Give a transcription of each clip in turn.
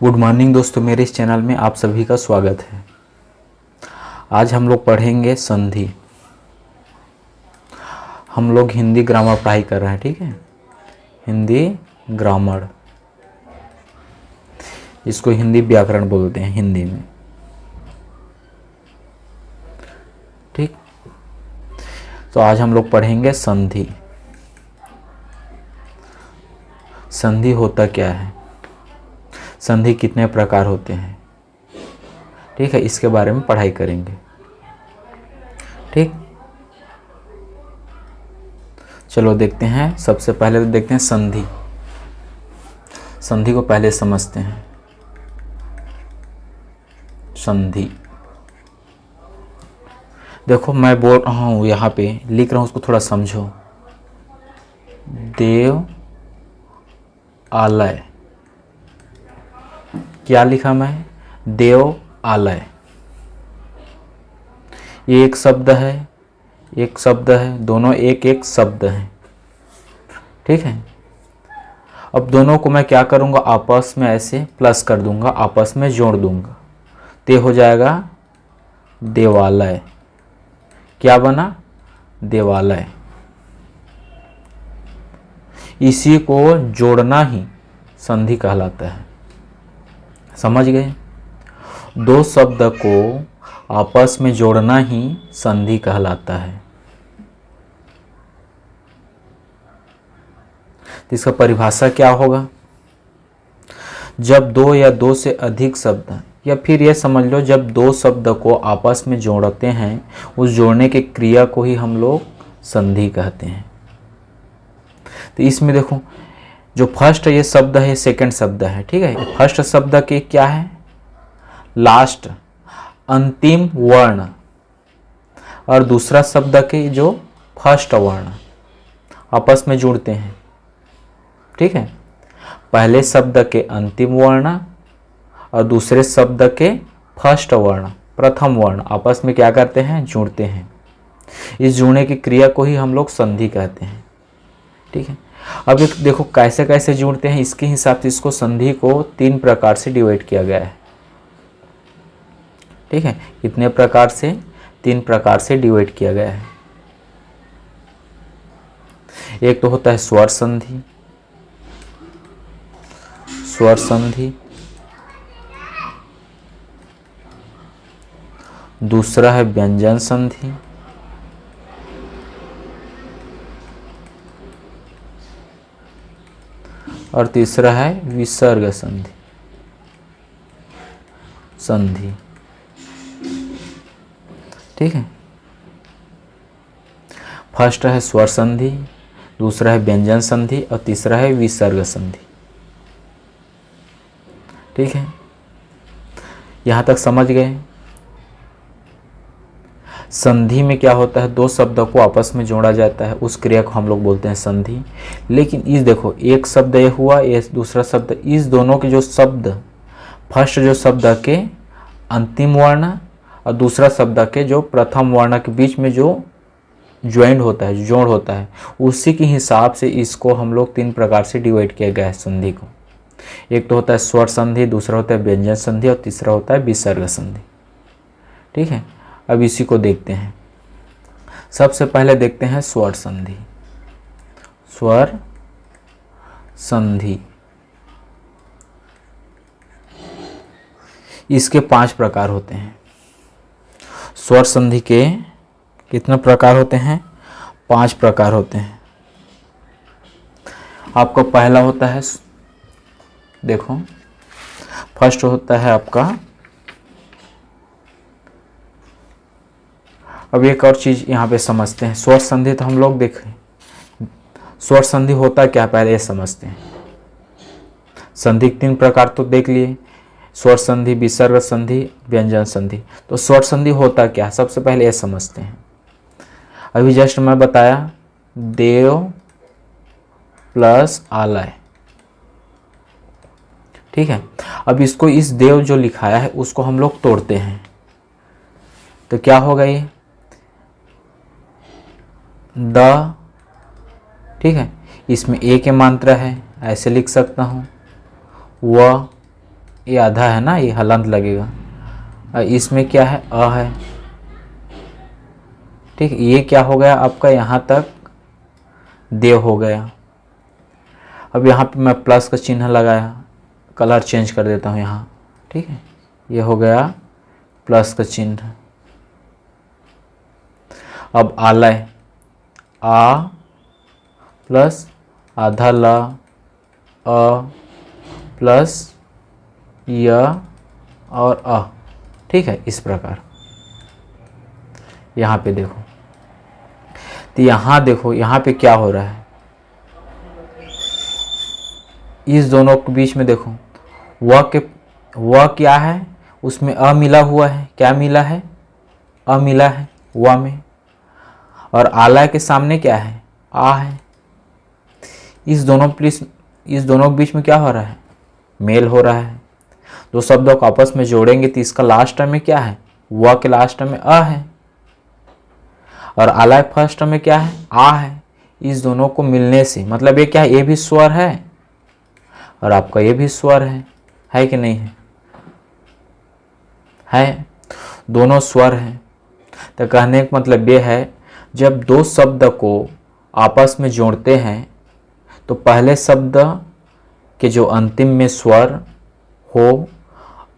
Good morning दोस्तों, मेरे इस चैनल में आप सभी का स्वागत है। आज हम लोग पढ़ेंगे संधि। हम लोग हिंदी ग्रामर पढ़ाई कर रहे हैं, ठीक है। हिंदी ग्रामर, इसको हिंदी व्याकरण बोलते हैं हिंदी में, ठीक। तो आज हम लोग पढ़ेंगे संधि। संधि होता क्या है, संधि कितने प्रकार होते हैं, ठीक है, इसके बारे में पढ़ाई करेंगे, ठीक। चलो देखते हैं। सबसे पहले तो देखते हैं संधि। संधि को पहले समझते हैं। संधि देखो, मैं बोल रहा हूँ, यहाँ पे लिख रहा हूँ, उसको थोड़ा समझो। देव आलय, क्या लिखा मैं? देव आलय। ये एक शब्द है, एक शब्द है, दोनों एक एक शब्द हैं, ठीक है। अब दोनों को मैं क्या करूँगा, आपस में ऐसे प्लस कर दूंगा, आपस में जोड़ दूंगा, ते हो जाएगा देवालय। क्या बना? देवालय। इसी को जोड़ना ही संधि कहलाता है। समझ गए? दो शब्द को आपस में जोड़ना ही संधि कहलाता है। तो इसका परिभाषा क्या होगा? जब दो या दो से अधिक शब्द, या फिर यह समझ लो जब दो शब्द को आपस में जोड़ते हैं, उस जोड़ने की क्रिया को ही हम लोग संधि कहते हैं। तो इसमें देखो, जो फर्स्ट ये शब्द है, सेकंड शब्द है, ठीक है। फर्स्ट शब्द के क्या है? लास्ट, अंतिम वर्ण, और दूसरा शब्द के जो फर्स्ट वर्ण आपस में जुड़ते हैं, ठीक है। पहले शब्द के अंतिम वर्ण और दूसरे शब्द के फर्स्ट वर्ण, प्रथम वर्ण आपस में क्या करते हैं? जुड़ते हैं। इस जुड़ने की क्रिया को ही हम लोग संधि कहते हैं, ठीक है। अब एक देखो कैसे कैसे जुड़ते हैं, इसके हिसाब से इसको संधि को तीन प्रकार से डिवाइड किया गया है, ठीक है। कितने प्रकार से? तीन प्रकार से डिवाइड किया गया है। एक तो होता है स्वर संधि, स्वर संधि। दूसरा है व्यंजन संधि, और तीसरा है विसर्ग संधि। संधि, ठीक है। फर्स्ट है स्वर संधि, दूसरा है व्यंजन संधि, और तीसरा है विसर्ग संधि, ठीक है। यहां तक समझ गए? संधि में क्या होता है? दो शब्दों को आपस में जोड़ा जाता है, उस क्रिया को हम लोग बोलते हैं संधि। लेकिन इस देखो, एक शब्द ये हुआ, ये दूसरा शब्द, इस दोनों के जो शब्द, फर्स्ट जो शब्द के अंतिम वर्ण और दूसरा शब्द के जो प्रथम वर्ण के बीच में जो ज्वाइंट होता है, जोड़ होता है, उसी के हिसाब से इसको हम लोग तीन प्रकार से डिवाइड किया गया है संधि को। एक तो होता है स्वर संधि, दूसरा होता है व्यंजन संधि, और तीसरा होता है विसर्ग संधि, ठीक है। अब इसी को देखते हैं। सबसे पहले देखते हैं स्वर संधि। स्वर संधि, इसके 5 प्रकार होते हैं। स्वर संधि के कितने प्रकार होते हैं? 5 प्रकार होते हैं। आपका पहला होता है, देखो, फर्स्ट होता है आपका, अब एक और चीज यहाँ पे समझते हैं। स्वर संधि तो हम लोग देखें, स्वर संधि होता क्या, पहले ये समझते हैं। संधि के 3 प्रकार तो देख लिए, स्वर संधि, विसर्ग संधि, व्यंजन संधि। तो स्वर संधि होता क्या, सबसे पहले ये समझते हैं। अभी जस्ट मैं बताया, देव प्लस आलय, ठीक है। अब इसको, इस देव जो लिखाया है उसको हम लोग तोड़ते हैं, तो क्या होगा ये? द, ठीक है। इसमें ए के मात्रा है, ऐसे लिख सकता हूँ। व, ये आधा है ना, ये हलंत लगेगा। और इसमें क्या है, अ है। ठीक, ये क्या हो गया आपका, यहाँ तक देव हो गया। अब यहाँ पे मैं प्लस का चिन्ह लगाया, कलर चेंज कर देता हूँ यहाँ। ठीक है, ये हो गया प्लस का चिन्ह। अब आलय, आ प्लस आधा ल, अ प्लस य और अ। ठीक है, इस प्रकार यहाँ पे देखो। तो यहाँ देखो, यहाँ पे क्या हो रहा है, इस दोनों के बीच में देखो, वह क्या है, उसमें अ मिला हुआ है। क्या मिला है, अ मिला है व में। और आला के सामने क्या है, आ है। इस दोनों के बीच में क्या हो रहा है, मेल हो रहा है। दो शब्दों को आपस में जोड़ेंगे तो इसका लास्ट टर्म में क्या है, व के लास्ट टर्म में अ है, और आला फर्स्ट टर्म में क्या है, आ है। इस दोनों को मिलने से मतलब ये क्या है, ये भी स्वर है और आपका ये भी स्वर है कि नहीं है, दोनों स्वर हैं। तो कहने का मतलब ये है, जब दो शब्द को आपस में जोड़ते हैं तो पहले शब्द के जो अंतिम में स्वर हो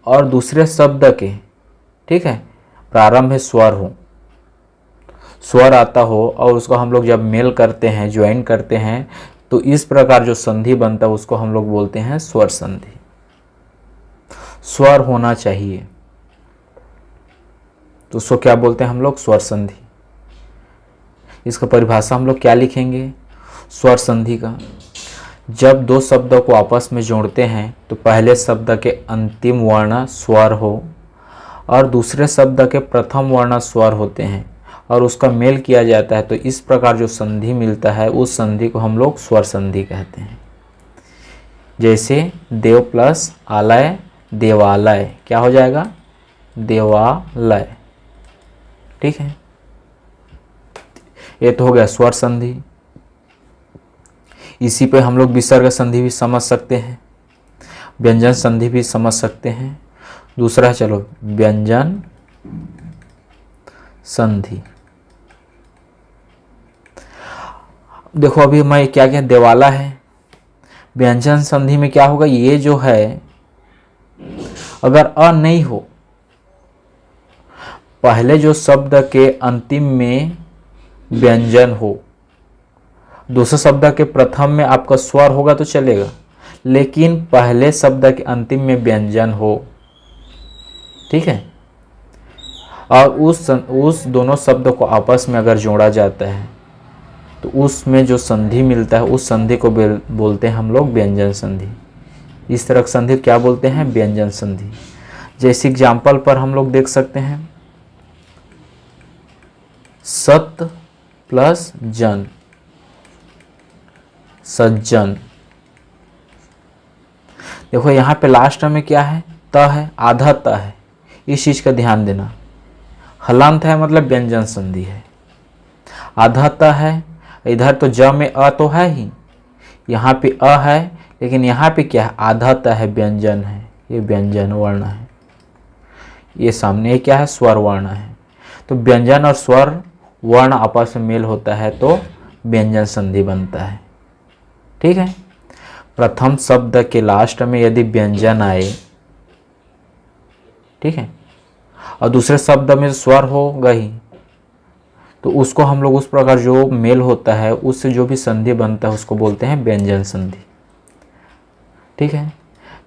और दूसरे शब्द के, ठीक है, प्रारंभ में स्वर हो, स्वर आता हो, और उसको हम लोग जब मेल करते हैं, ज्वाइन करते हैं, तो इस प्रकार जो संधि बनता है उसको हम लोग बोलते हैं स्वर संधि। स्वर होना चाहिए तो उसको क्या बोलते हैं हम लोग, स्वर संधि। इसका परिभाषा हम लोग क्या लिखेंगे स्वर संधि का, जब दो शब्दों को आपस में जोड़ते हैं तो पहले शब्द के अंतिम वर्ण स्वर हो और दूसरे शब्द के प्रथम वर्ण स्वर होते हैं और उसका मेल किया जाता है, तो इस प्रकार जो संधि मिलता है उस संधि को हम लोग स्वर संधि कहते हैं। जैसे देव प्लस आलय, देवालय, क्या हो जाएगा, देवालय। ठीक है, ये तो हो गया स्वर संधि। इसी पे हम लोग विसर्ग संधि भी समझ सकते हैं, व्यंजन संधि भी समझ सकते हैं। दूसरा है, चलो व्यंजन संधि। देखो अभी मैं क्या क्या, देवाला है। व्यंजन संधि में क्या होगा, ये जो है अगर अ नहीं हो, पहले जो शब्द के अंतिम में व्यंजन हो, दूसरे शब्द के प्रथम में आपका स्वर होगा तो चलेगा, लेकिन पहले शब्द के अंतिम में व्यंजन हो। ठीक है, और उस दोनों शब्दों को आपस में अगर जोड़ा जाता है तो उसमें जो संधि मिलता है उस संधि को बोलते हैं हम लोग व्यंजन संधि। इस तरह की संधि क्या बोलते हैं, व्यंजन संधि। जैसे एग्जाम्पल पर हम लोग देख सकते हैं, सत प्लस जन, सज्जन। देखो यहाँ पे लास्ट में क्या है, त है, आधा त है, इस चीज का ध्यान देना। हलंत है मतलब व्यंजन संधि है, आधा त है, इधर तो ज में अ तो है ही, यहाँ पे अ है, लेकिन यहाँ पे क्या है, आधा त है, व्यंजन है, ये व्यंजन वर्ण है, ये सामने क्या है, स्वर वर्ण है। तो व्यंजन और स्वर वर्ण आपस में मेल होता है तो व्यंजन संधि बनता है। ठीक है, प्रथम शब्द के लास्ट में यदि व्यंजन आए, ठीक है, और दूसरे शब्द में स्वर होगा ही, तो उसको हम लोग उस प्रकार जो मेल होता है उससे जो भी संधि बनता है उसको बोलते हैं व्यंजन संधि। ठीक है,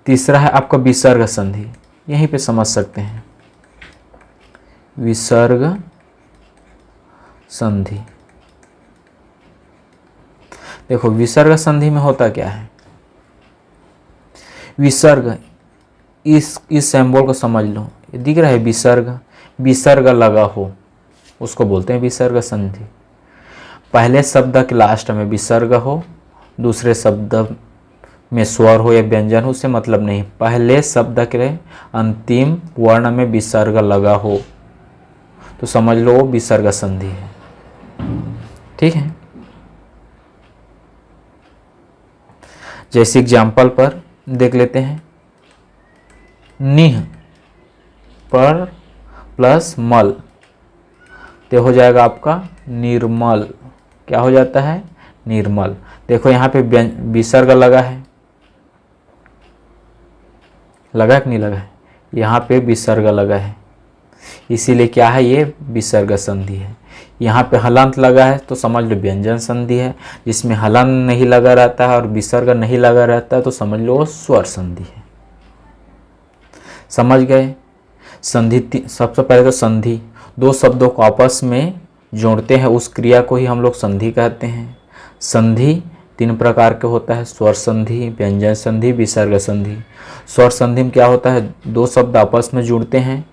तीसरा है आपका विसर्ग संधि, यहीं पे समझ सकते हैं, विसर्ग संधि। देखो विसर्ग संधि में होता क्या है, विसर्ग, इस सिंबल को समझ लो, ये दिख रहा है विसर्ग, विसर्ग लगा हो उसको बोलते हैं विसर्ग संधि। पहले शब्द के लास्ट में विसर्ग हो, दूसरे शब्द में स्वर हो या व्यंजन हो, उससे मतलब नहीं, पहले शब्द के अंतिम वर्ण में विसर्ग लगा हो तो समझ लो वो विसर्ग संधि है। ठीक है, जैसे एग्जाम्पल पर देख लेते हैं, निह पर प्लस मल, तो हो जाएगा आपका निर्मल। क्या हो जाता है? निर्मल। देखो यहाँ पे विसर्ग लगा है, लगा कि नहीं लगा है? यहाँ पे विसर्ग लगा है, इसीलिए क्या है, ये विसर्ग संधि है। यहाँ पे हलंत लगा है तो समझ लो व्यंजन संधि है। जिसमें हलंत नहीं लगा रहता है और विसर्ग नहीं लगा रहता है तो समझ लो वो स्वर संधि है। समझ गए? संधि, सबसे पहले तो संधि, दो शब्दों को आपस में जोड़ते हैं उस क्रिया को ही हम लोग संधि कहते हैं। संधि 3 प्रकार के होता है, स्वर संधि, व्यंजन संधि, विसर्ग संधि। स्वर संधि में क्या होता है, दो शब्द आपस में जुड़ते हैं,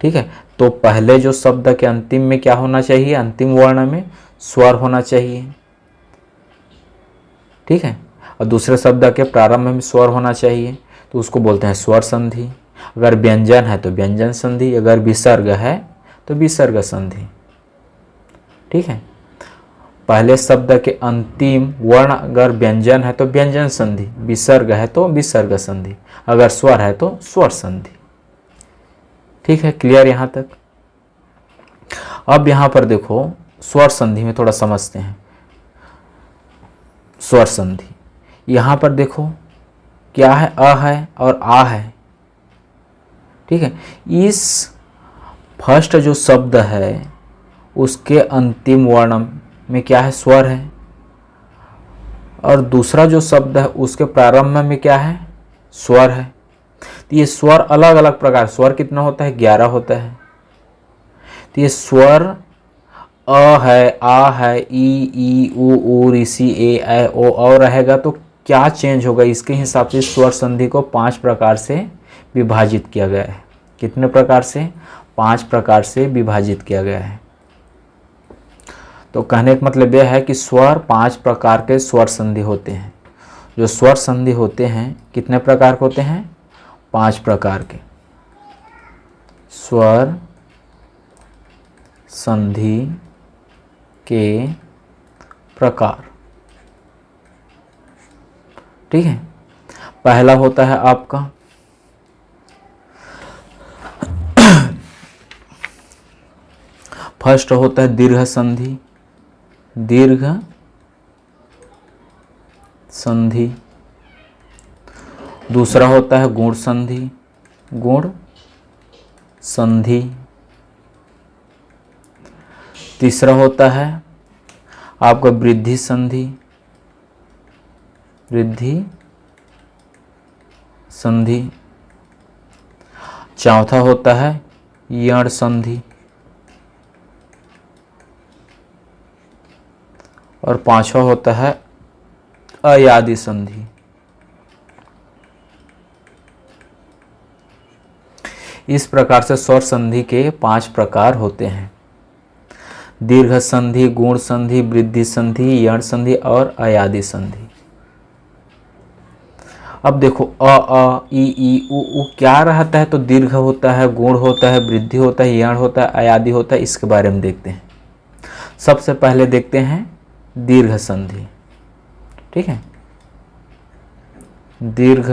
ठीक है, तो पहले जो शब्द के अंतिम में क्या होना चाहिए, अंतिम वर्ण में स्वर होना चाहिए, ठीक है, और दूसरे शब्द के प्रारंभ में स्वर होना चाहिए, तो उसको बोलते हैं स्वर संधि। अगर व्यंजन है तो व्यंजन संधि, अगर विसर्ग है तो विसर्ग संधि, ठीक है। पहले शब्द के अंतिम वर्ण अगर व्यंजन है तो व्यंजन संधि, विसर्ग है तो विसर्ग संधि, अगर स्वर है तो स्वर संधि, ठीक है। क्लियर यहाँ तक? अब यहाँ पर देखो स्वर संधि में थोड़ा समझते हैं। स्वर संधि यहाँ पर देखो क्या है, अ है और आ है, ठीक है। इस फर्स्ट जो शब्द है उसके अंतिम वर्ण में क्या है, स्वर है, और दूसरा जो शब्द है उसके प्रारंभ में क्या है, स्वर है। तो ये स्वर अलग अलग प्रकार, स्वर कितना होता है, 11 होता है। तो ये स्वर अ है, आ है, ई उ ऋषि ए ऐ ओ और रहेगा, तो क्या चेंज होगा, इसके हिसाब से स्वर संधि को 5 प्रकार से विभाजित किया गया है। कितने प्रकार से? 5 प्रकार से विभाजित किया गया है। तो कहने का मतलब यह है कि स्वर 5 प्रकार के स्वर संधि होते हैं। जो स्वर संधि होते हैं कितने प्रकार के होते हैं? 5 प्रकार के स्वर संधि के प्रकार, ठीक है। पहला होता है आपका फर्स्ट होता है दीर्घ संधि, दीर्घ संधि। दूसरा होता है गुण संधि, गुण संधि। तीसरा होता है आपका वृद्धि संधि, वृद्धि संधि। चौथा होता है यण संधि, और पांचवा होता है अयादि संधि। इस प्रकार से स्वर संधि के 5 प्रकार होते हैं, दीर्घ संधि, गुण संधि, वृद्धि संधि, यण संधि और अयादि संधि। अब देखो अ ई उ क्या रहता है, तो दीर्घ होता है, गुण होता है, वृद्धि होता है, यण होता है, अयादि होता है। इसके बारे में देखते हैं। सबसे पहले देखते हैं दीर्घ संधि, ठीक है। दीर्घ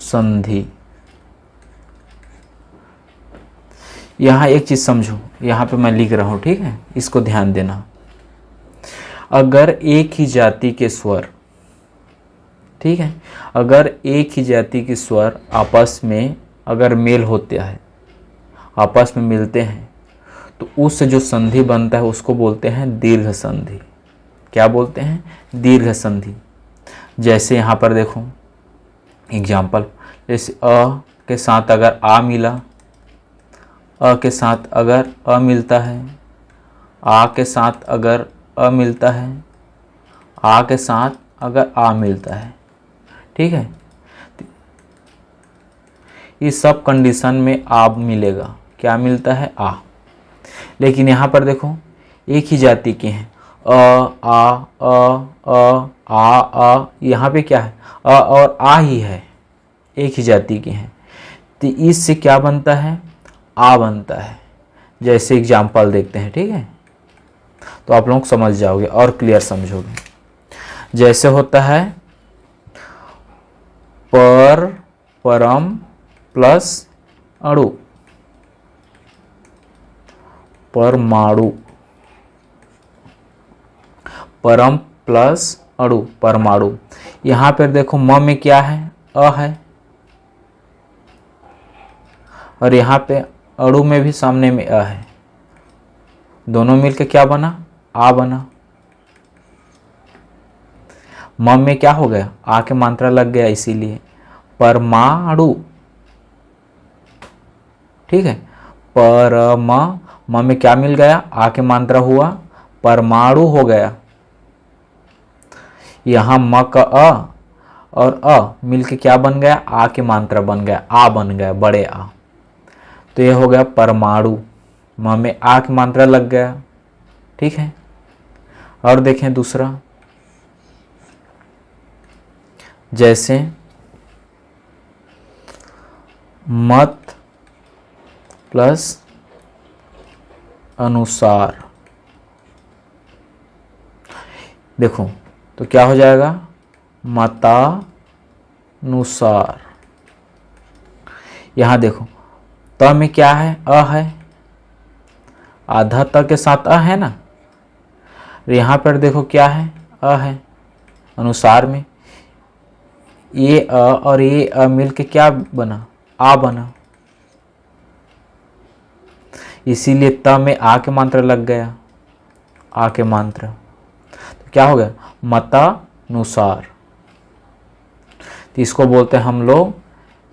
संधि, यहां एक चीज समझो, यहां पे मैं लिख रहा हूं, ठीक है, इसको ध्यान देना। अगर एक ही जाति के स्वर, ठीक है, अगर एक ही जाति के स्वर आपस में अगर मेल होते हैं, आपस में मिलते हैं, तो उससे जो संधि बनता है उसको बोलते हैं दीर्घ संधि। क्या बोलते हैं? दीर्घ संधि। जैसे यहाँ पर देखो एग्जाम्पल, जैसे अ के साथ अगर आ मिला, अ के साथ अगर अ मिलता है, आ के साथ अगर अ मिलता है, आ के साथ अगर आ मिलता है, ठीक है, इस सब कंडीशन में आ मिलेगा। क्या मिलता है? आ। लेकिन यहाँ पर देखो एक ही जाति के हैं, आ, यहाँ पे क्या है? अ और आ ही है, एक ही जाति के हैं, तो इससे क्या बनता है? आ बनता है। जैसे एग्जाम्पल देखते हैं, ठीक है, तो आप लोग समझ जाओगे और क्लियर समझोगे। जैसे होता है पर, परम प्लस अणु, परमाणु, परम प्लस अणु, परमाणु। यहां पर देखो म में क्या है, अ है, और यहां पे अणु में भी सामने में अ है, दोनों मिलके क्या बना, आ बना। म में क्या हो गया, आ के मात्रा लग गया, इसीलिए परमाणु। ठीक है, म में क्या मिल गया, आ के मात्रा हुआ, परमाणु हो गया। यहां म का अ और अ मिलके क्या बन गया, आ की मात्रा बन गया, आ बन गया, बड़े आ। तो ये हो गया परमाणु, म में आ की मात्रा लग गया। ठीक है, और देखें दूसरा, जैसे मत प्लस अनुसार, देखो तो क्या हो जाएगा, मतानुसार। यहां देखो त में क्या है, अ है, आधा त के साथ अ है ना, यहां पर देखो क्या है, अ है, अनुसार में ये अ और ये अ मिलके क्या बना, आ बना, इसीलिए त में आ के मात्रा लग गया, आ के मात्रा, तो क्या हो गया, मतानुसार। तो इसको बोलते हैं हम लोग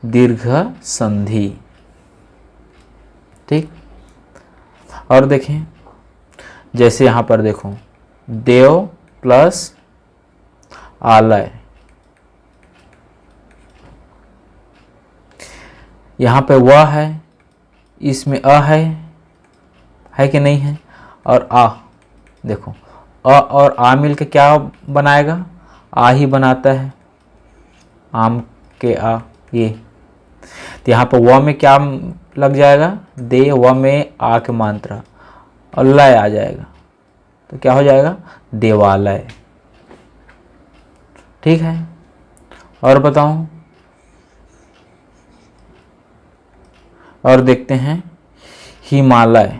दीर्घ संधि। ठीक, और देखें जैसे यहां पर देखो देव प्लस आलय, यहां पे वह है, इसमें अ है कि नहीं है, और आ, देखो अ और आ मिलके क्या बनाएगा, आ ही बनाता है, आम के आ, ये। तो यहाँ पर व में क्या लग जाएगा, दे, व में आ के मात्रा और लय आ जाएगा, तो क्या हो जाएगा, देवालय। ठीक है, और बताऊं, और देखते हैं हिमालय,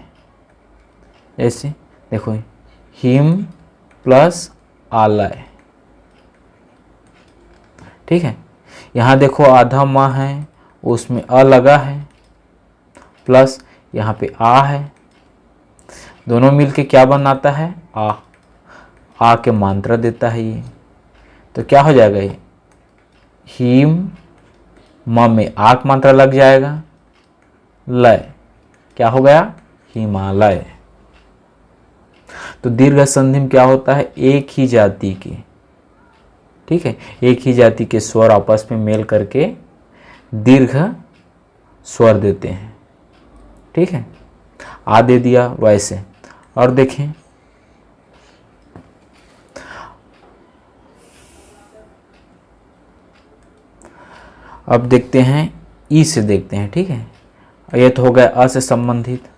ऐसे देखो हिम प्लस आलय। ठीक है, यहाँ देखो आधा म है, उसमें अ लगा है, प्लस यहाँ पे आ है, दोनों मिलके क्या बनाता है, आ के मात्रा देता है ये, तो क्या हो जाएगा, ये हिम, म में आ की मात्रा लग जाएगा, लय, क्या हो गया, हिमालय। तो दीर्घ संधि में क्या होता है, एक ही जाति के, ठीक है, एक ही जाति के स्वर आपस में मेल करके दीर्घ स्वर देते हैं। ठीक है, आ दे दिया वैसे। और देखें अब देखते हैं ई से, देखते हैं। ठीक है, ये तो हो गया अ से संबंधित।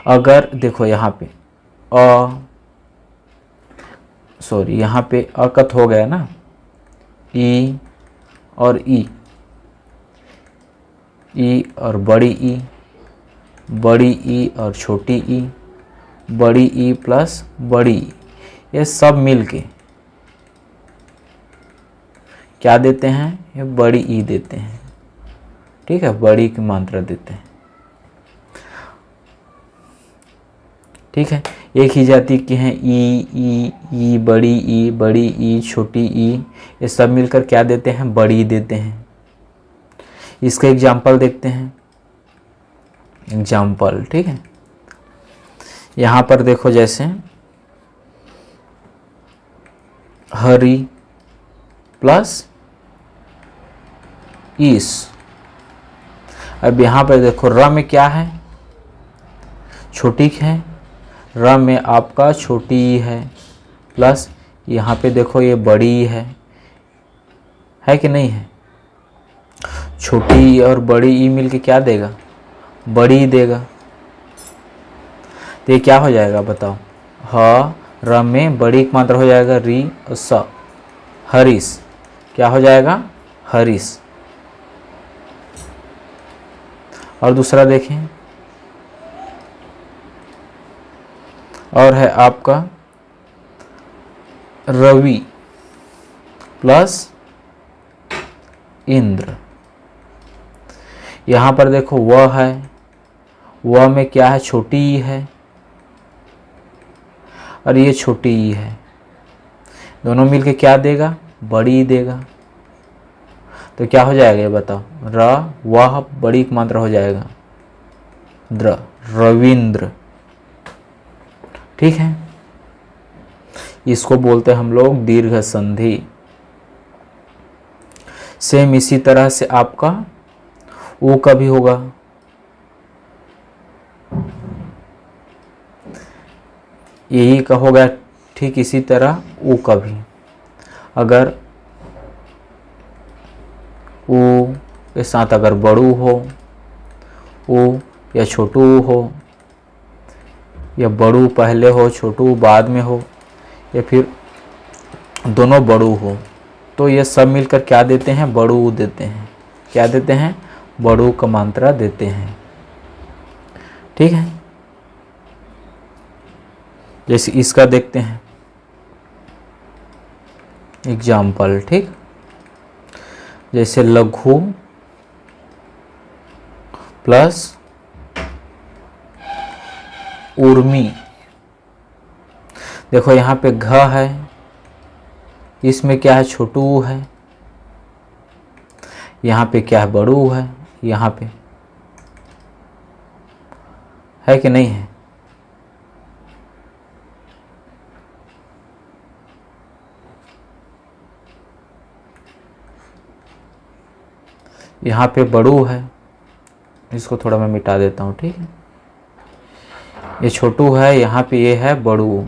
अगर देखो यहाँ पे सॉरी यहाँ पे अकत हो गया ना, ई और ई और बड़ी ई और छोटी ई, बड़ी ई प्लस बड़ी ई, ये सब मिलके क्या देते हैं, ये बड़ी ई देते हैं। ठीक है, बड़ी की मात्रा देते हैं। ठीक है, एक ही जाति के हैं, ई बड़ी ई छोटी ई, ये सब मिलकर क्या देते हैं, बड़ी देते हैं। इसका एग्जाम्पल देखते हैं, एग्जाम्पल। ठीक है, यहाँ पर देखो जैसे हरी प्लस ईस। अब यहाँ पर देखो र में क्या है, छोटी है, र में आपका छोटी ई है, प्लस यहाँ पे देखो ये बड़ी ई है कि नहीं है। छोटी ई और बड़ी ई मिलके क्या देगा, बड़ी ई देगा। तो ये क्या हो जाएगा बताओ, ह र में बड़ी मात्रा हो जाएगा री और स, हरीश। क्या हो जाएगा, हरीश। और दूसरा देखें, और है आपका रवि प्लस इंद्र। यहां पर देखो वह है, वह में क्या है, छोटी ई है और ये छोटी ई है, दोनों मिलके क्या देगा, बड़ी ई देगा। तो क्या हो जाएगा ये बताओ, र वह बड़ी मात्रा हो जाएगा द्र, रविंद्र। ठीक है, इसको बोलते हैं हम लोग दीर्घ संधि। सेम इसी तरह से आपका ऊ का भी होगा। यही का होगा, ठीक इसी तरह ऊ का भी। अगर ऊ के साथ अगर बड़ू हो, ऊ या छोटू हो, या बड़ू पहले हो छोटू बाद में हो, या फिर दोनों बड़ू हो, तो ये सब मिलकर क्या देते हैं, बड़ू देते हैं। क्या देते हैं, बड़ू का मात्रा देते हैं। ठीक है, जैसे इसका देखते हैं एग्जाम्पल। ठीक, जैसे लघु प्लस उर्मी। देखो यहाँ पे घ है, इसमें क्या है, छोटू है, यहाँ पे क्या है, बड़ू है, यहाँ पे है कि नहीं है। यहाँ पे बड़ू है, इसको थोड़ा मैं मिटा देता हूँ। ठीक है, ये छोटू है, यहाँ पे ये है बड़ू,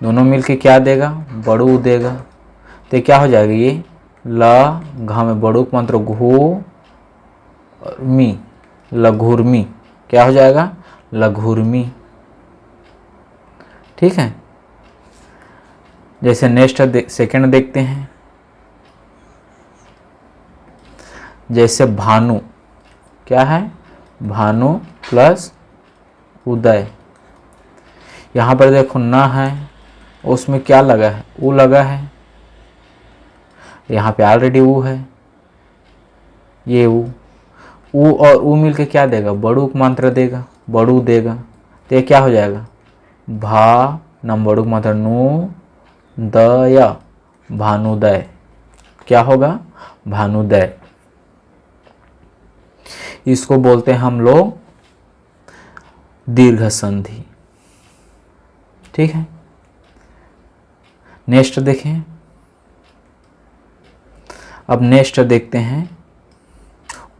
दोनों मिलके क्या देगा, बड़ू देगा। तो क्या हो जाएगा, ये ल घ में बड़ू का मंत्र घू मी, लघुर्मी। क्या हो जाएगा, लघुर्मी। ठीक है, जैसे नेक्स्ट सेकंड देखते हैं, जैसे भानु। क्या है, भानु प्लस उदय। यहाँ पर देखो न है, उसमें क्या लगा है, ऊ लगा है, यहाँ पे ऑलरेडी ऊ है, ये ऊ और ऊ मिलके क्या देगा, बड़ू का मात्रा देगा, बड़ू देगा। तो ये क्या हो जाएगा, भा नम बड़ू का मात्रा नु दय, भानुदय। क्या होगा, भानुदय। इसको बोलते हैं हम लोग दीर्घ संधि। ठीक है, नेक्स्ट देखें। अब नेक्स्ट देखते हैं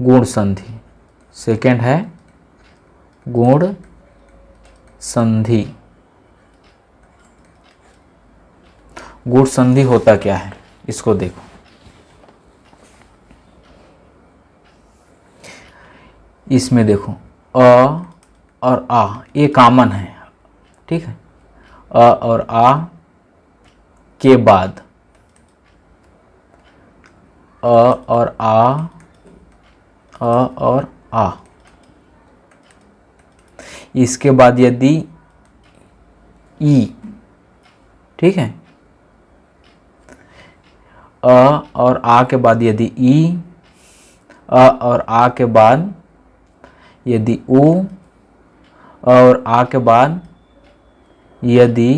गुण संधि। सेकंड है गुण संधि। गुण संधि होता क्या है, इसको देखो। इसमें देखो अ और आ, ये कॉमन है। ठीक है, अ और आ के बाद अ और आ, अ और आ, इसके बाद यदि ई। ठीक है, अ और आ के बाद यदि ई, अ और आ के बाद यदि ऊ, और आ के बाद यदि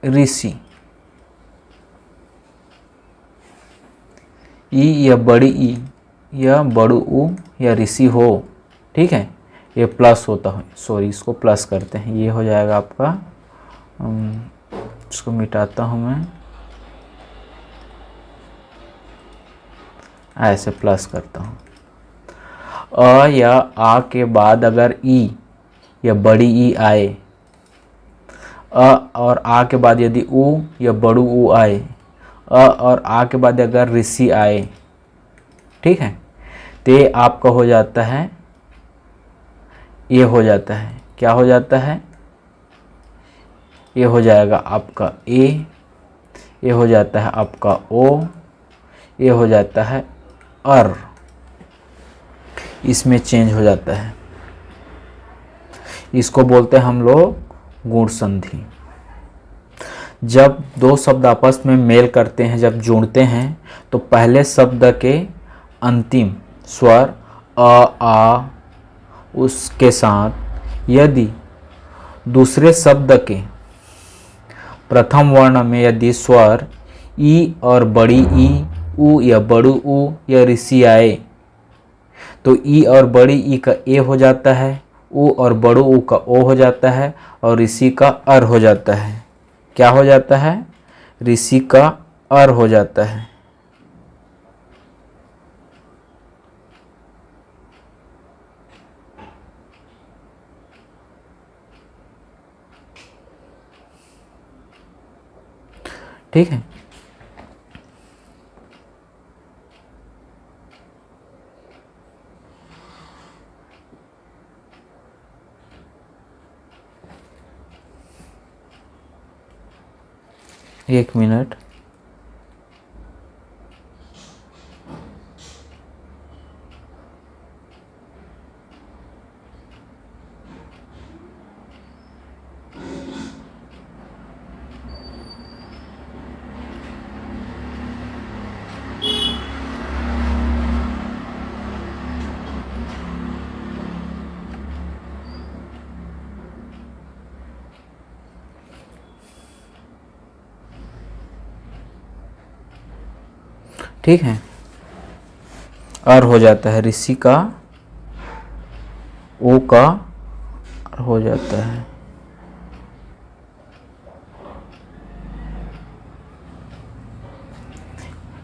ऋषि, ई या बड़ी ई या बड़ू ऊ या ऋषि हो। ठीक है, ये प्लस होता है, सॉरी इसको प्लस करते हैं, ये हो जाएगा आपका, इसको मिटाता हूँ मैं, ऐसे प्लस करता हूँ। अ या आ के बाद अगर ई या बड़ी ई आए, अ और आ के बाद यदि ऊ या बड़ू ऊ आए, अ और आ के बाद अगर ऋषि आए, ठीक है, तो ये आपका हो जाता है, ये हो जाता है क्या हो जाता है, ये हो जाएगा आपका ए, ये हो जाता है आपका ओ, ये हो जाता है अर, इसमें चेंज हो जाता है। इसको बोलते हैं हम लोग गुण संधि। जब दो शब्द आपस में मेल करते हैं, जब जोड़ते हैं, तो पहले शब्द के अंतिम स्वर अ आ उसके साथ यदि दूसरे शब्द के प्रथम वर्ण में यदि स्वर ई और बड़ी ई, उ या बड़ू उ या ऋषि आए, तो ई और बड़ी ई का ए हो जाता है, उ और बड़ू उ का ओ हो जाता है, और ऋषि का अर हो जाता है। क्या हो जाता है, ऋषि का अर हो जाता है। ठीक है। एक मिनट। ठीक है, अर हो जाता है, ऋषि का ओ का अर हो जाता है।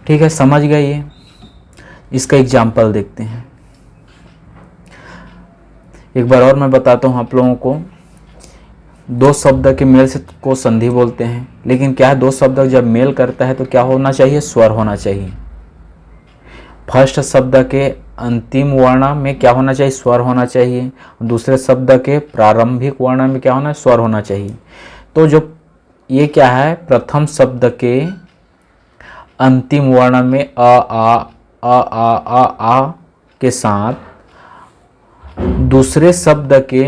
ठीक है, समझ गए ये। इसका एग्जाम्पल देखते हैं। एक बार और मैं बताता हूँ आप लोगों को। दो शब्द के मेल से को संधि बोलते हैं, लेकिन क्या है, दो शब्द जब मेल करता है तो क्या होना चाहिए, स्वर होना चाहिए। फर्स्ट शब्द के अंतिम वर्ण में क्या होना चाहिए, स्वर होना चाहिए। दूसरे शब्द के प्रारंभिक वर्ण में क्या होना है, स्वर होना चाहिए। तो जो ये क्या है, प्रथम शब्द के अंतिम वर्ण में आ के साथ दूसरे शब्द के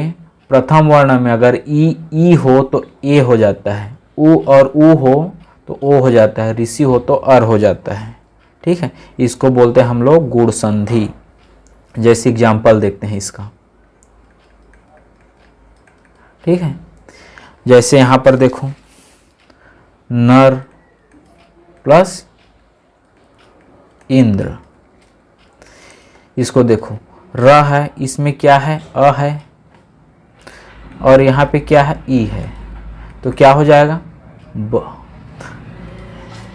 प्रथम वर्ण में अगर ई हो तो ए हो जाता है, उ और उ हो तो ओ हो जाता है, ऋषि हो तो अर हो जाता है। ठीक है, इसको बोलते हैं हम लोग गुण संधि। जैसे एग्जाम्पल देखते हैं इसका। ठीक है, जैसे यहां पर देखो, नर प्लस इंद्र। इसको देखो, र है, इसमें क्या है, अ है, और यहाँ पे क्या है, ई है, तो क्या हो जाएगा,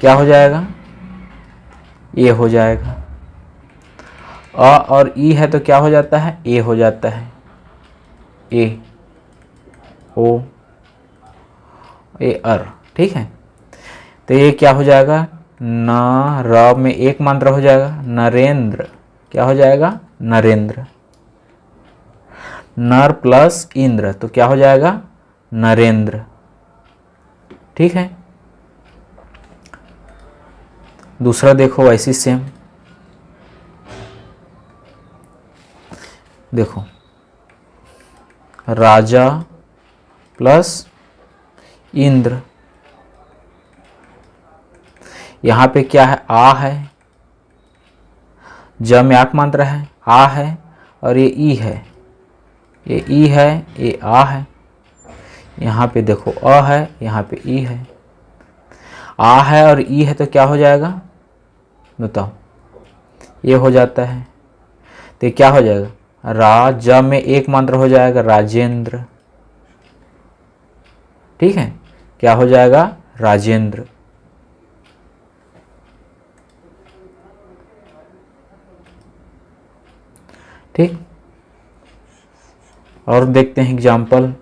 क्या हो जाएगा, ए हो जाएगा। अ और ई है तो क्या हो जाता है, ए हो जाता है, ए ओ ए अर। ठीक है, तो ये क्या हो जाएगा, न र में एक मात्रा हो जाएगा, नरेंद्र। क्या हो जाएगा, नरेंद्र। नर प्लस इंद्र तो क्या हो जाएगा, नरेंद्र। ठीक है, दूसरा देखो वैसी सेम। देखो, राजा प्लस इंद्र। यहां पे क्या है, आ है, ज में आक मात्रा है, आ है, और ये ई है, ये ई है, ये आ है। यहाँ पे देखो अ है, यहाँ पे ई है, आ है और ई है तो क्या हो जाएगा, बताओ, ये हो जाता है। तो क्या हो जाएगा, राज में एक मात्रा हो जाएगा, राजेंद्र। ठीक है, क्या हो जाएगा, राजेंद्र। ठीक, और देखते हैं एग्जाम्पल।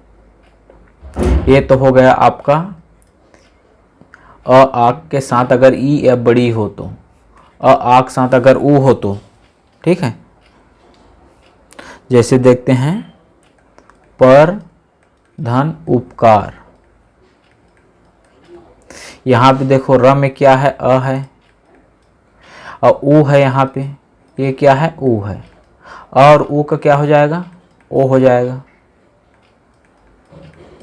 ये तो हो गया आपका अ आक के साथ अगर ई या बड़ी हो तो, अ आक साथ अगर ऊ हो तो। ठीक है, जैसे देखते हैं, पर धन उपकार। यहाँ पे देखो र में क्या है, अ है और ऊ है, यहाँ पे ये क्या है, ऊ है, और ऊ का क्या हो जाएगा, ओ हो जाएगा,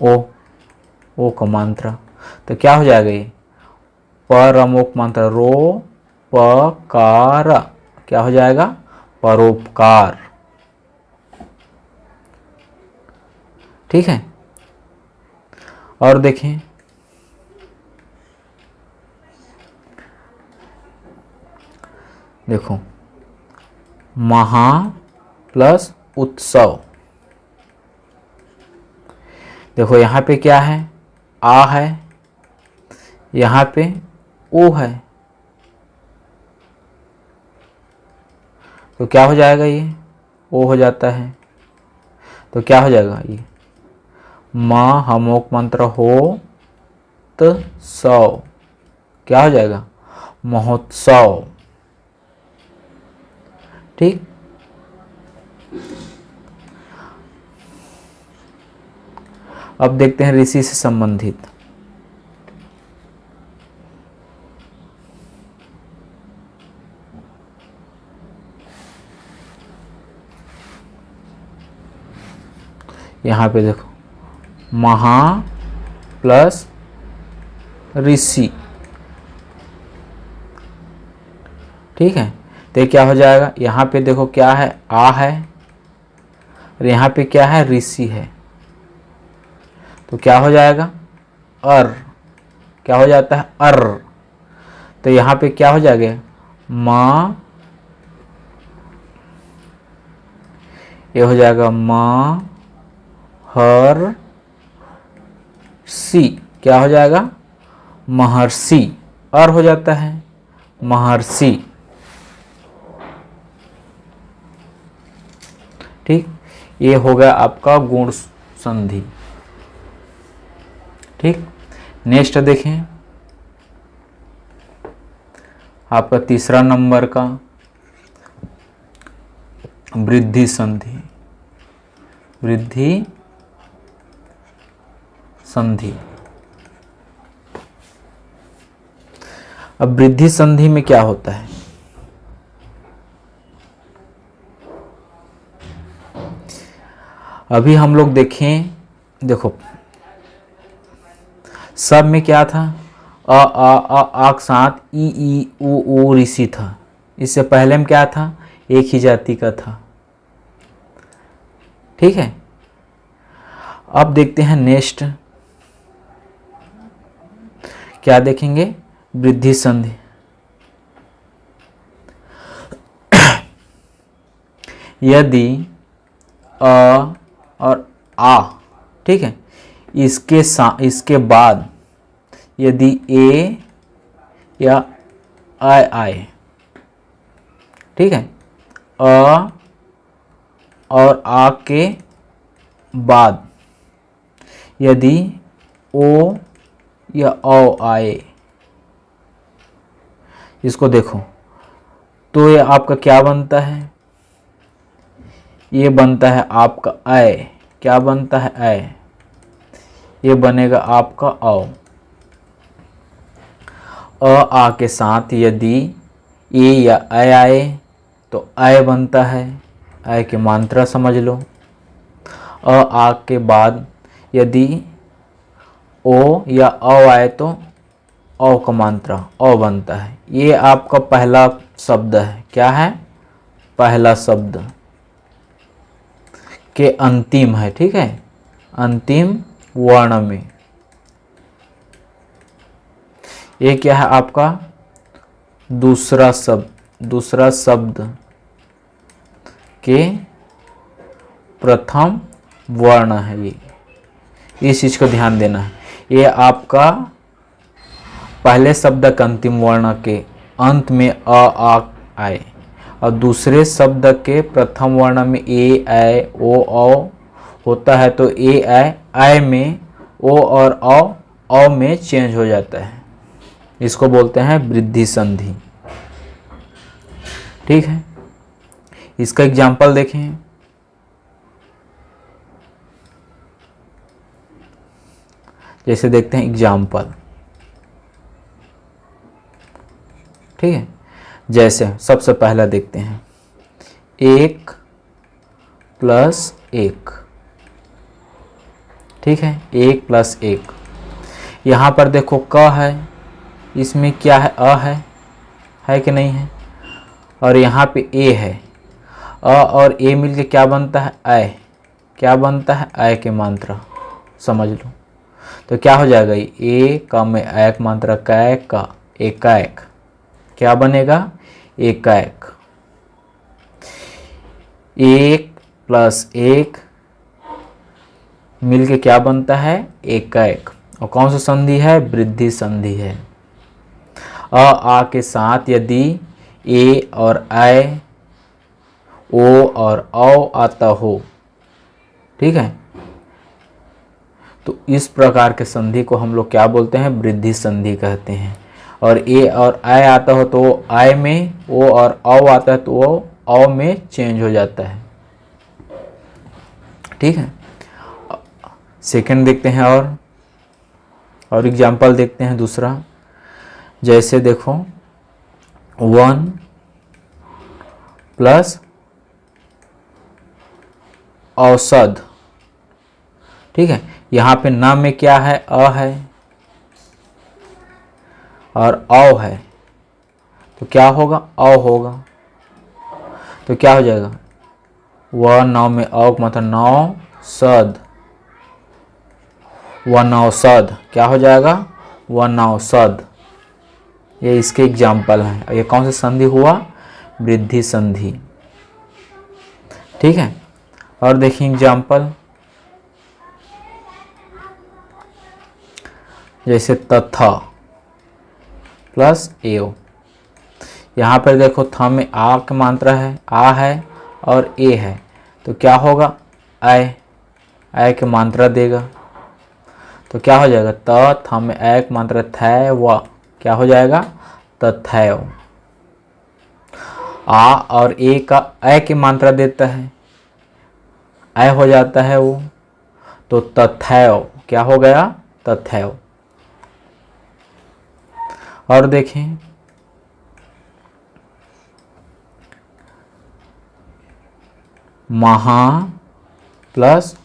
ओ का मात्रा, तो क्या हो जाएगा ये परमोक मंत्र, रो पकार, क्या हो जाएगा, परोपकार। ठीक है। और देखें, देखो महा प्लस उत्सव, देखो यहाँ पे क्या है, आ है, यहाँ पे ओ है, तो क्या हो जाएगा, ये ओ हो जाता है, तो क्या हो जाएगा ये हमोक मंत्र हो त सौ, क्या हो जाएगा, महोत्सव। ठीक। अब देखते हैं ऋषि से संबंधित। यहाँ पे देखो महा प्लस ऋषि, ठीक है, तो ये क्या हो जाएगा, यहाँ पे देखो क्या है, आ है, और यहाँ पे क्या है, ऋषि है, तो क्या हो जाएगा, अर, क्या हो जाता है, अर, तो यहाँ पे क्या हो जाएगा, माँ, ये हो जाएगा माँ हर सी, क्या हो जाएगा, महर्षि, और हो जाता है महर्षि। ठीक, ये हो गया आपका गुण संधि। ठीक, नेक्स्ट देखें आपका तीसरा नंबर का वृद्धि संधि। वृद्धि संधि। अब वृद्धि संधि में क्या होता है, अभी हम लोग देखें, देखो सब में क्या था, आ के साथ ई ऊ ऋषि था, इससे पहले में क्या था, एक ही जाति का था। ठीक है। अब देखते हैं नेक्स्ट क्या देखेंगे, वृद्धि संधि। यदि अ और आ, ठीक है, इसके बाद यदि ए या आए, ठीक है, अ और आ के बाद यदि ओ या औ आए, इसको देखो तो ये आपका क्या बनता है, ये बनता है आपका अय, क्या बनता है, अय, ये बनेगा आपका औ। आ के साथ यदि ए या अय आए तो अय बनता है, अय की मात्रा समझ लो। आ के बाद यदि ओ या औ आए तो औ का मात्रा औ बनता है। ये आपका पहला शब्द है, क्या है, पहला शब्द के अंतिम है, ठीक है, अंतिम वर्ण में। ये क्या है आपका दूसरा शब्द के प्रथम वर्ण है। ये इस चीज को ध्यान देना है, ये आपका पहले शब्द का अंतिम वर्ण के अंत में आ आए और दूसरे शब्द के प्रथम वर्ण में ए ऐ ओ औ होता है, तो ए ऐ में ओ और औ में चेंज हो जाता है, इसको बोलते हैं वृद्धि संधि। ठीक है, इसका एग्जाम्पल देखें। जैसे देखते हैं एग्जाम्पल, ठीक है। जैसे सबसे पहला देखते हैं 1 + 1, ठीक है, 1 + 1। यहाँ पर देखो क है, इसमें क्या है, अ है कि नहीं है, और यहाँ पे ए है। अ और ए मिलके क्या बनता है, ऐ। क्या बनता है, ऐ की मात्रा, समझ लो। तो क्या हो जाएगा, ए का में ऐ की मात्रा, कै का, एकाएक। क्या बनेगा, एकाएक। 1 + 1 मिलके क्या बनता है, एकाएक। और कौन सा संधि है, वृद्धि संधि है। अ आ के साथ यदि ए और ऐ, ओ और औ आता हो, ठीक है, तो इस प्रकार के संधि को हम लोग क्या बोलते हैं, वृद्धि संधि कहते हैं। और ए और ऐ आता हो तो ऐ में, ओ और औ आता है तो वो औ में चेंज हो जाता है, ठीक है। सेकंड देखते हैं और एग्जाम्पल देखते हैं दूसरा। जैसे देखो 1 + औसत, ठीक है। यहाँ पे न में क्या है, अ है और औ है, तो क्या होगा, औ होगा। तो क्या हो जाएगा, वह 9 में औ मतलब 9 सद, वनौसद। क्या हो जाएगा, वनौसद। ये इसके एग्जाम्पल हैं। ये कौन सा संधि हुआ, वृद्धि संधि, ठीक है। और देखिए एग्जाम्पल, जैसे तथा + एव। यहाँ पर देखो थ में आ की मात्रा है, आ है और ए है, तो क्या होगा, ऐ की मात्रा देगा। तो क्या हो जाएगा, त थ में ऐ की मात्रा थै व, क्या हो जाएगा, तथैव। आ और ए का ऐ की मात्रा देता है, ऐ हो जाता है वो, तो तथैव। क्या हो गया, तथैव। और देखें महा +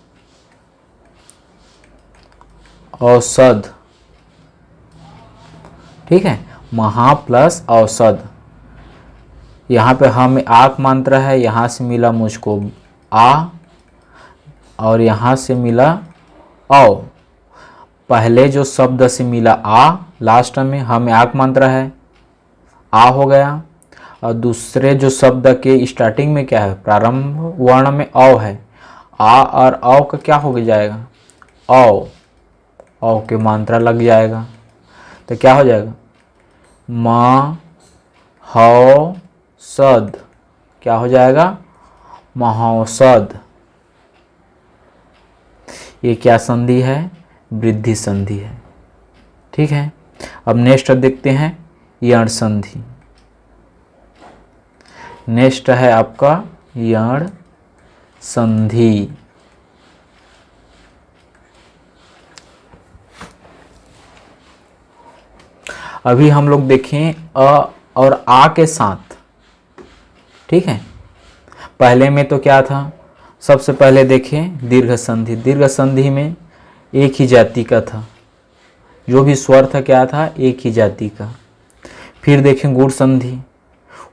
औसत, ठीक है, महा + औसत। यहाँ पे हम आ की मात्रा है, यहाँ से मिला मुझको आ और यहाँ से मिला औ। पहले जो शब्द से मिला आ, लास्ट में हमें आ की मात्रा है, आ हो गया। और दूसरे जो शब्द के स्टार्टिंग में क्या है, प्रारंभ वर्ण में औ है, आ और औ का क्या हो जाएगा, औ की मात्रा लग जाएगा। तो क्या हो जाएगा, म हौ सद। क्या हो जाएगा, महौसद। ये क्या संधि है, वृद्धि संधि है, ठीक है। अब नेक्स्ट देखते हैं यण संधि। नेक्स्ट है आपका यण संधि। अभी हम लोग देखें अ और आ के साथ, ठीक है। पहले में तो क्या था, सबसे पहले देखें दीर्घ संधि। दीर्घ संधि में एक ही जाति का था, जो भी स्वर था क्या था, एक ही जाति का। फिर देखें गुण संधि,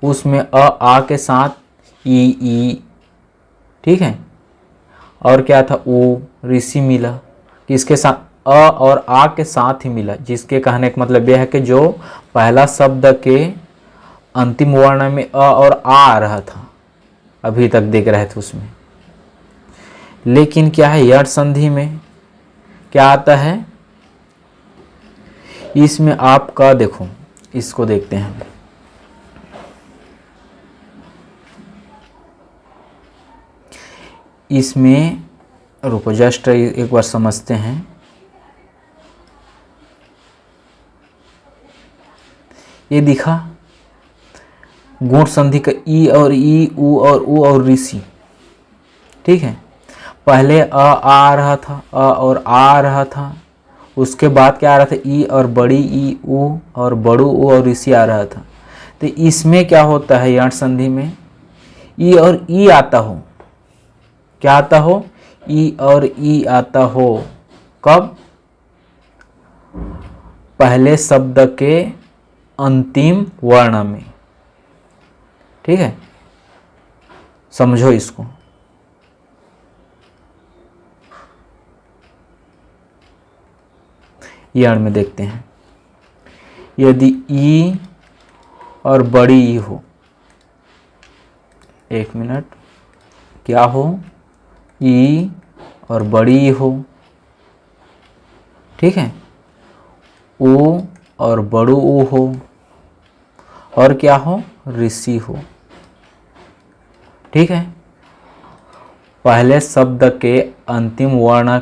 उसमें अ आ के साथ ई, ठीक है। और क्या था, ऊ, ऋषि मिला, किसके साथ, अ और आ के साथ ही मिला, जिसके कहने का मतलब यह है कि जो पहला शब्द के अंतिम वर्ण में अ और आ रहा था, अभी तक देख रहे थे उसमें। लेकिन क्या है, यण संधि में क्या आता है, इसमें आपका देखो, इसको देखते हैं। इसमें रुको, जस्ट एक बार समझते हैं। ये दिखा गुण संधि का ई और ई, ऊ और ऊ और ऋषि, ठीक है। पहले अ आ रहा था, अ और आ रहा था, उसके बाद क्या आ रहा था, ई और बड़ी ई ऊ और बड़ू ऊ और ऋषि आ रहा था। तो इसमें क्या होता है यण संधि में, ई और ई आता हो, क्या आता हो, ई और ई आता हो। कब, पहले शब्द के अंतिम वर्ण में। ठीक है, समझो इसको। यण में देखते हैं, यदि ई और बड़ी ई हो, एक मिनट, क्या हो, ई और बड़ी ई हो, ठीक है, ऊ और बड़ू ऊ हो, और क्या हो, ऋषि हो। ठीक है, पहले शब्द के अंतिम वर्ण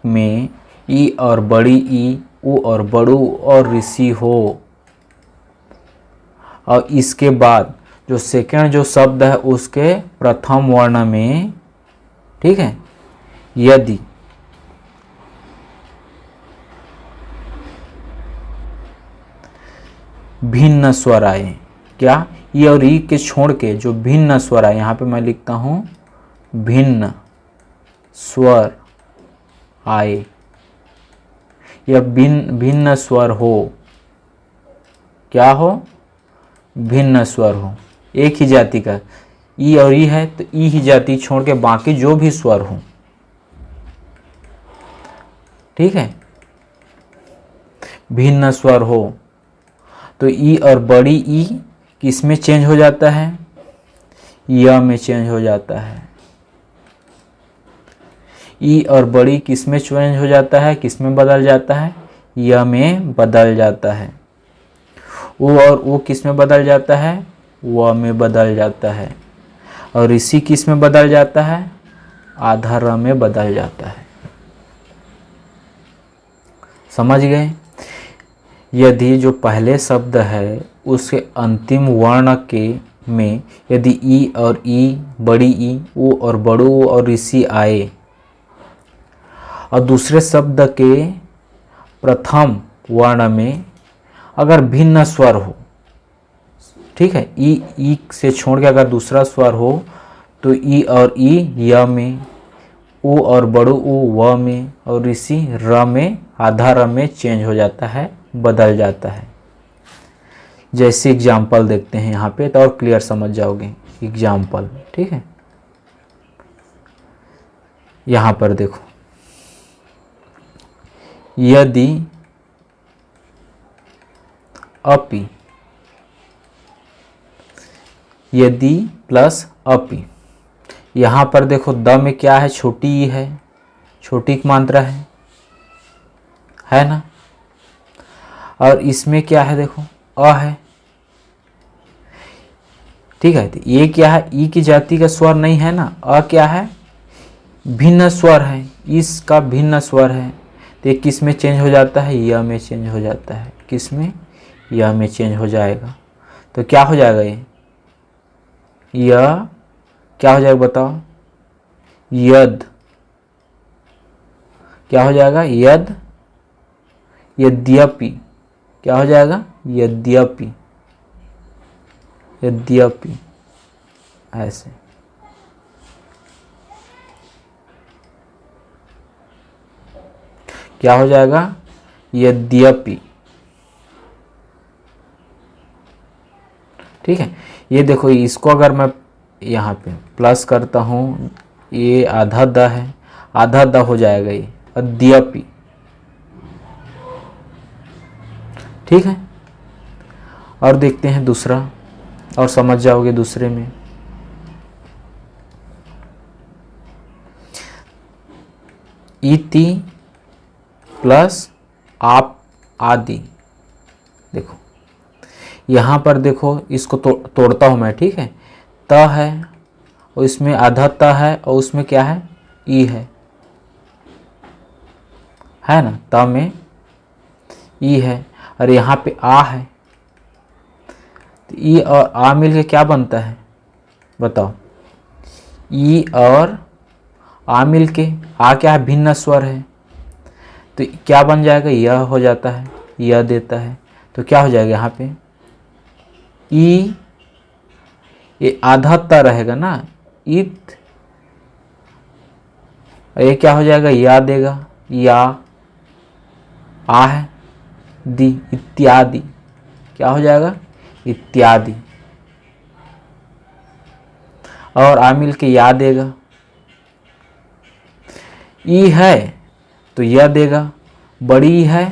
में ई और बड़ी ई, ऊ और बड़ू और ऋषि हो, और इसके बाद जो सेकंड जो शब्द है उसके प्रथम वर्ण में, ठीक है, यदि भिन्न स्वर आए, क्या, ई और ई के छोड़ के जो भिन्न स्वर आए, यहां पे मैं लिखता हूं भिन्न स्वर आए, या भिन्न स्वर हो, क्या हो, भिन्न स्वर हो, एक ही जाति का, ई और ई है तो ई ही जाति छोड़ के बाकी जो भी स्वर हो। ठीक है, भिन्न स्वर हो तो ई और बड़ी ई किस में चेंज हो जाता है, य में चेंज हो जाता है। ई और बड़ी किस में चेंज हो जाता है, किस में बदल जाता है, य में बदल जाता है। ऊ और ऊ किस में बदल जाता है, व में बदल जाता है। और ऋषि किस में बदल जाता है, आधा र में बदल जाता है। समझ गए। यदि जो पहले शब्द है उसके अंतिम वर्ण के में यदि ई और ई, बड़ी ई, ऊ और बड़ू ऊ और ऋषि आए, और दूसरे शब्द के प्रथम वर्ण में अगर भिन्न स्वर हो, ठीक है, ई से छोड़ के अगर दूसरा स्वर हो तो ई और ई य में, ऊ और बड़ू ऊ व में, और ऋषि र में, आधा र में चेंज हो जाता है, बदल जाता है। जैसे एग्जाम्पल देखते हैं यहाँ पे तो और क्लियर समझ जाओगे। एग्जाम्पल, ठीक है, यहाँ पर देखो, यदि अपि, यदि प्लस अपि, यहाँ पर देखो द में क्या है, छोटी ई है, छोटी की मात्रा है ना, और इसमें क्या है, देखो अ है। ठीक है, तो ये क्या है, ई की जाति का स्वर नहीं है ना, अ क्या है, भिन्न स्वर है, इसका भिन्न स्वर है, तो ये किस में चेंज हो जाता है, य में चेंज हो जाता है। किस में, य में चेंज हो जाएगा। तो क्या हो जाएगा, ये य क्या हो जाएगा बताओ, यद, क्या हो जाएगा, यद, यद्यपि, क्या हो जाएगा, यद्यपि, यद्यपि, ऐसे। क्या हो जाएगा, यद्यपि। ठीक है, ये देखो, इसको अगर मैं यहाँ पे प्लस करता हूँ, ये आधा द है, आधा द हो जाएगा ये अद्यपि। ठीक है, और देखते हैं दूसरा, और समझ जाओगे दूसरे में। इति प्लस आप आदि, देखो यहाँ पर देखो, इसको तोड़ता हूँ मैं, ठीक है, त है और इसमें आधा त है और उसमें क्या है, ई है ना, त में ई है, और यहाँ पे आ है, तो ई और आ मिलके क्या बनता है बताओ, ई और आ मिलके, आ क्या है, भिन्न स्वर है, तो क्या बन जाएगा, यह हो जाता है, यह देता है। तो क्या हो जाएगा यहाँ पे, ई, ये आधा त रहेगा ना, इत, ये क्या हो जाएगा, या देगा, या, आ है, दी, इत्यादि, क्या हो जाएगा, इत्यादि। और आ मिल के या देगा, ई है तो यह देगा, बड़ी है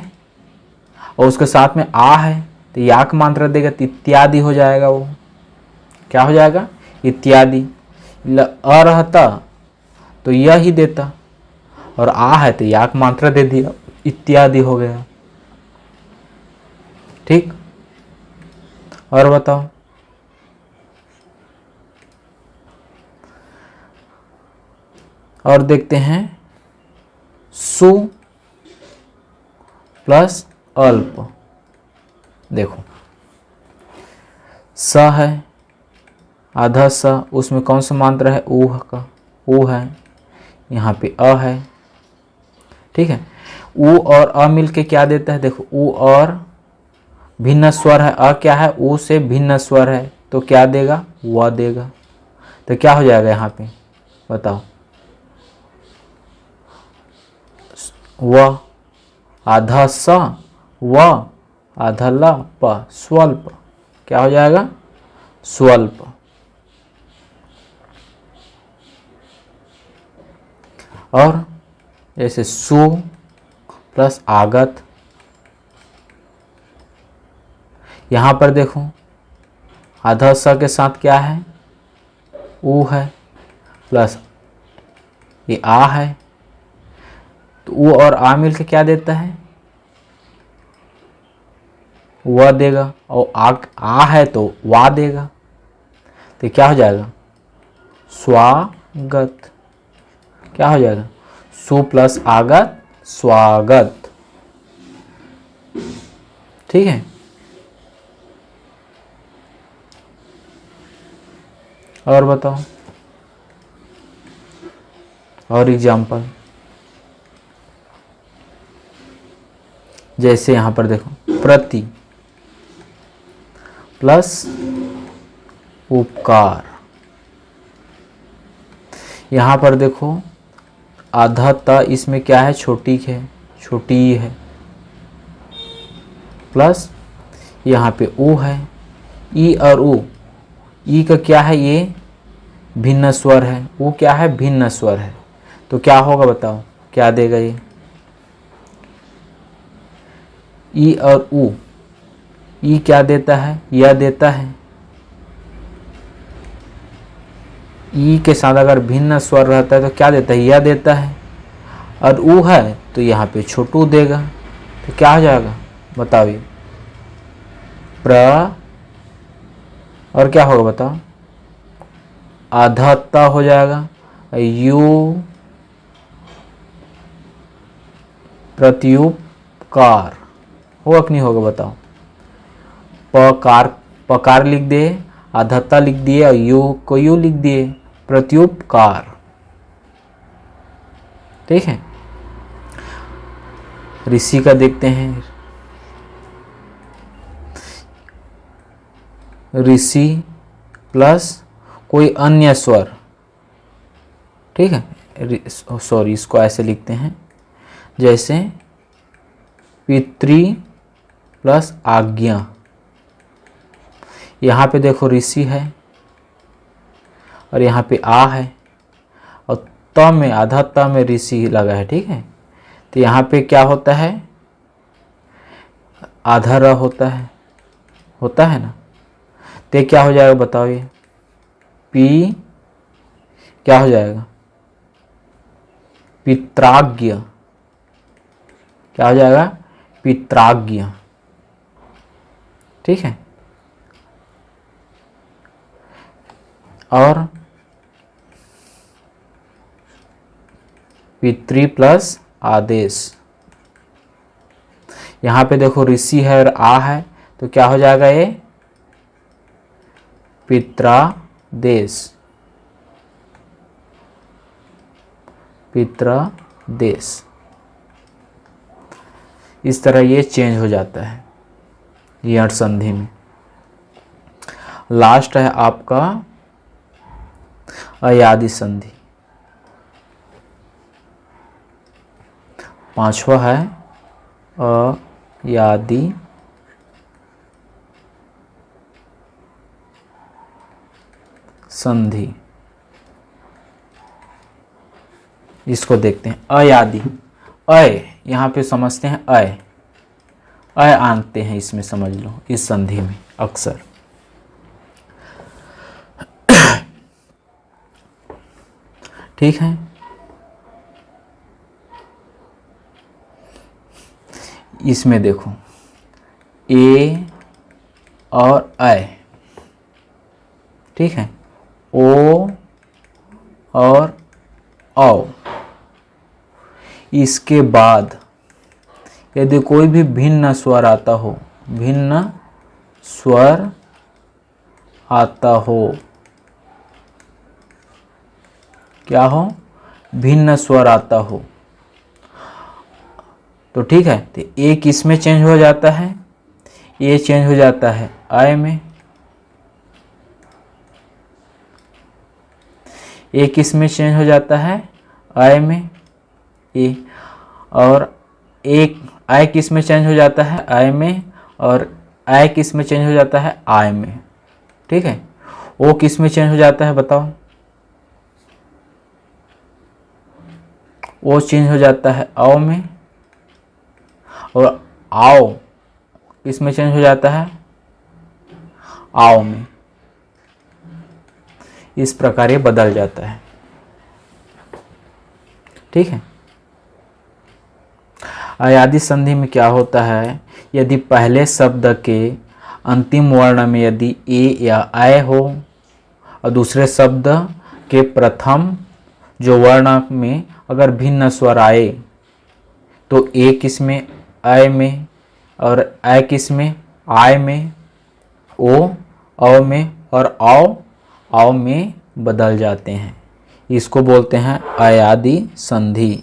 और उसके साथ में आ है तो या का मात्रा देगा, तो इत्यादि हो जाएगा। वो क्या हो जाएगा, इत्यादि। अ रहता तो यह ही देता, और आ है तो या का मात्रा दे दिया, इत्यादि हो गया। ठीक, और बताओ। और देखते हैं, सु प्लस अल्प। देखो स है, आधा स, उसमें कौन सा मात्रा है, ऊ का, ऊ है, यहाँ पे अ है। ठीक है, ऊ और अ मिलके क्या देता है, देखो ऊ और भिन्न स्वर है, अ क्या है, ऊ से भिन्न स्वर है, तो क्या देगा, व देगा। तो क्या हो जाएगा यहाँ पे, बताओ, व, आधा स, व, आधा ल, प, स्वल्प। क्या हो जाएगा, स्वल्प। और जैसे सु प्लस आगत, यहाँ पर देखो आधा स के साथ क्या है, ऊ है, प्लस ये आ है, तो ऊ और आ मिलकर क्या देता है, वह देगा, और आ है तो वा देगा। तो क्या हो जाएगा, स्वागत। क्या हो जाएगा, सु प्लस आगत, स्वागत। ठीक है, और बताओ, और एग्जाम्पल। जैसे यहां पर देखो, प्रति प्लस उपकार। यहां पर देखो आधा त, इसमें क्या है, छोटी है, छोटी है, प्लस यहाँ पे ऊ है, ई और ऊ, ई का क्या है, ये भिन्न स्वर है, ऊ क्या है, भिन्न स्वर है। तो क्या होगा बताओ, क्या देगा ये, ई और ऊ, ई क्या देता है, यह देता है, ई के साथ अगर भिन्न स्वर रहता है तो क्या देता है, यह देता है, और ऊ है तो यहाँ पे छोटू देगा। तो क्या हो जाएगा बताओ, ये प्र, और क्या होगा बताओ, आधा त हो जाएगा, यू प्रत्युपकार होगा कि नहीं होगा बताओ, पकार, पकार लिख दिए, आधा त लिख दिए, और यू को यू लिख दिए, प्रत्युपकार। ठीक है, ऋषि का देखते हैं, ऋषि प्लस कोई अन्य स्वर। ठीक है, सॉरी, इसको ऐसे लिखते हैं, जैसे पितृ प्लस आज्ञा। यहाँ पे देखो ऋषि है और यहाँ पे आ है, और त में, आधा त में ऋषि लगा है। ठीक है, तो यहाँ पे क्या होता है, आधा र होता है ना। तो क्या हो जाएगा बताओ, ये पी क्या हो जाएगा, पित्राज्ञ। क्या हो जाएगा, पित्राज्ञ। ठीक है, और पितृ प्लस आदेश। यहाँ पे देखो ऋषि है और आ है, तो क्या हो जाएगा, ये पित्रादेश, पित्रादेश। इस तरह ये चेंज हो जाता है यण संधि में। लास्ट है आपका अयादि संधि। पांचवा है अयादि संधि। इसको देखते हैं अयादि। अय यहाँ पे समझते हैं अय आनते हैं इसमें, समझ लो इस संधि में अक्सर। ठीक है, इसमें देखो ए और अय, ठीक है, ओ और औ। इसके बाद यदि कोई भी भिन्न स्वर आता हो, भिन्न स्वर आता हो, क्या हो, भिन्न स्वर आता हो, तो ठीक है, तो ए किस में चेंज हो जाता है, ए चेंज हो जाता है आय में, ए किस में चेंज हो जाता है, आय में ए, और एक आय किस में चेंज हो जाता है, आय में, और आय किस में चेंज हो जाता है, आय में। ठीक है, ओ किस में चेंज हो जाता है बताओ, ओ चेंज हो जाता है औ में, और आओ किस में चेंज हो जाता है, आओ में। इस प्रकार ये बदल जाता है। ठीक है, अयादि संधि में क्या होता है, यदि पहले शब्द के अंतिम वर्ण में यदि ए या आय हो और दूसरे शब्द के प्रथम जो वर्ण में अगर भिन्न स्वर आए तो ए किस में, आय में, और आय किस में, आय में, ओ औ में, और आओ में बदल जाते हैं। इसको बोलते हैं अयादि संधि।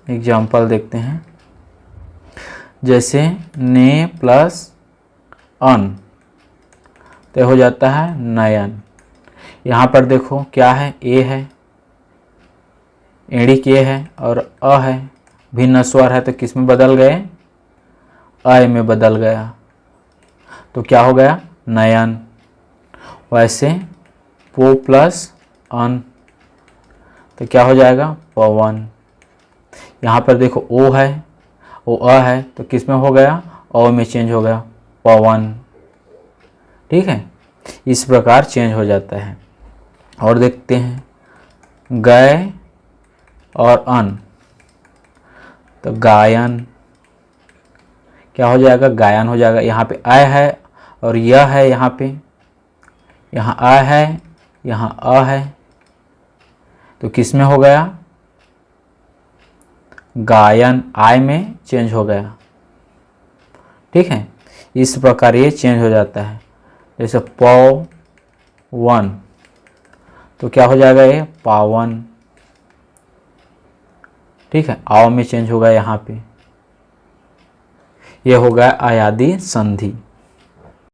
एग्जाम्पल देखते हैं, जैसे ने प्लस अन तो हो जाता है नयन। यहाँ पर देखो क्या है, ए है, एड़िक ए है और अ है, भिन्न स्वर है तो किस में बदल गए, अय में बदल गया, तो क्या हो गया, नयन। वैसे पो प्लस अन तो क्या हो जाएगा, पवन। यहाँ पर देखो ओ है, ओ अ है तो किस में हो गया, औ में चेंज हो गया, पवन। ठीक है, इस प्रकार चेंज हो जाता है। और देखते हैं गए और अन तो गायन, क्या हो जाएगा, गायन हो जाएगा। यहाँ पे आय है और यह है, यहाँ पे, यहाँ आ है, यहाँ अ है तो किस में हो गया, गायन, आय में चेंज हो गया। ठीक है, इस प्रकार ये चेंज हो जाता है। जैसे पवन तो क्या हो जाएगा, ये पावन। ठीक है, आओ में चेंज होगा यहाँ पे, ये हो गया अयादि संधि।